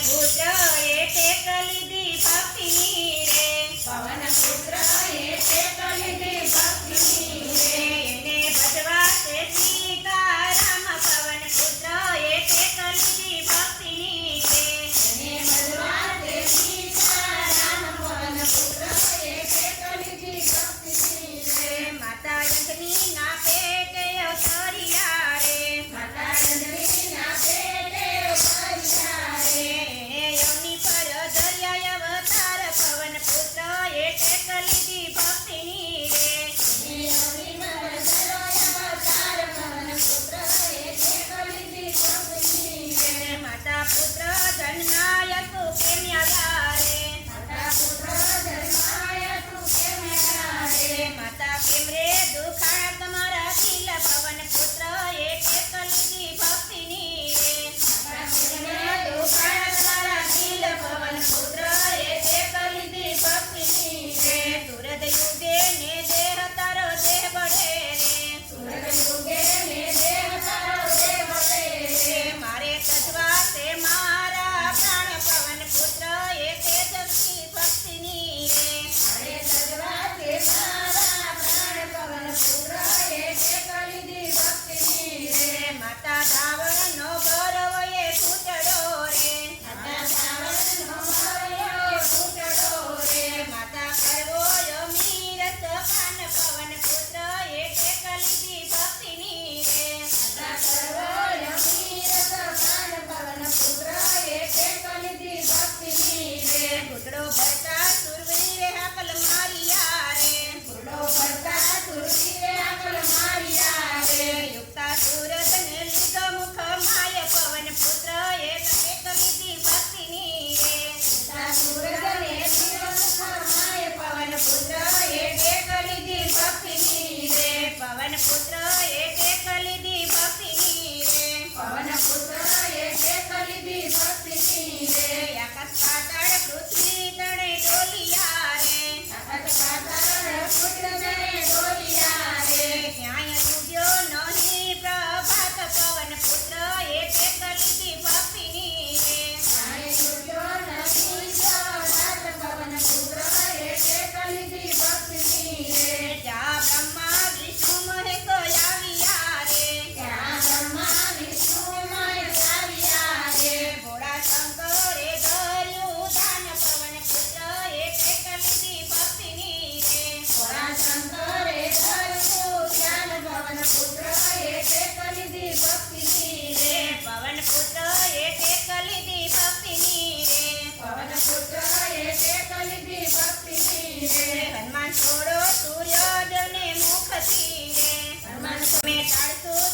પુત્ર એકે કલીધી ભક્તિની રે પવન પુત્ર એકે કલીધી ભક્તિની રે એને ભજવા છે સીતારામ પવન પુત્ર એકે કલીધી ભક્તિની રે એને ભજવા તે સીતારામ પવન પુત્ર એકે કલીધી ભક્તિની રે માતા અંજની ના પેટે અવતર્યા રે માતા અંજનીના પેટે અવતર્યા રે યમની પર દરિયા અવતાર પવન પુત્ર એકે કલીધી ભક્તિની રે યમની પર દરિયા અવતાર પવન પુત્ર એકે કલીધી ભક્તિની રે માતા પુત્ર જન્માય તું કેમ આવ્યા રે માતા પુત્ર જન્માય તું કેમ આવ્યા રે માતા કેમ રે દુખાણા તમારા દિલ પવન પુત્ર એકે કલીધી ભક્તિની રે માતા કેમને દુખાણ તારા દિલ પવન પુત્ર એકે કલીધી ભક્તિની રે સુરત યુગે ને દેહ તારો દેહ બળે રે સુરત યુગે ને દેહ તારો દેહ બળે રે મારે તજવા તે મારા પ્રાણ પવન પુત્ર એકે જગતી ભક્તિની રે અરે સજવા તે મારા પ્રાણ પવન પુત્ર એકે કલીધી ભક્તિની રે માતા ધાવણનો ગૌરવ એ પૂતળો રે માતા સાવરનો માર્યો પૂતળો રે માતા કરવો મીર સપાન પવન પુત્ર એકે કલીધી ભક્તિની રે માતા સર્વોય મીર સપાન પવન પુત્ર એકે કલીધી ભક્તિની રે ઘૂંટડો ભરતા સુરવીરે હાકલ મારિયા રે ફૂલો ભરતા સુરવીરે આકલ માર્યા રે યુક્તા સુરત ને લીધો મુખ માય પવન પુત્ર એકે કલીધી ભક્તિની રે સુરતને શિવમુખ માય પવન પુત્ર એકે કલીધી ભક્તિની રે પવન પુત્ર એકે કલીધી ભક્તિની રે પવન પુત્ર એકે કલીધી ભક્તિની રે આકાશ પાતાળ પૃથ્વી તણે ડોલિયા રે આકાશ પાતાળ પુત્રને ડોલિયા રે ક્યાંય ડૂબ્યો નહીં પ્રભાત પવન પુત્ર એકે કલીધી ભક્તિની રે કાંઈ છૂટ્યો નથી સદાત પવન પુત્ર એકે કલીધી ભક્તિની રે જા બ્રહ્મા વિષ્ણુ મહેશ આવ્યા રે ત્યાં બ્રહ્મા વિષ્ણુમય આવ્યા રે ભોળા શંકરે ધર્યું દાન પવન પુત્ર એકે કલીધી ભક્તિની રે ભોળા શંકરે ધર્યું ધ્યાન પવન પુત્ર એકે કલીધી ભક્તિની રે પવન પુત્ર એકે કલીધી ભક્તિની રે પવન પુત્ર એકે કલીધી ભક્તિની રે હનુમાન છોડો સૂર્યોદયને મુખથી રે હનુમાન મેં ટાળશું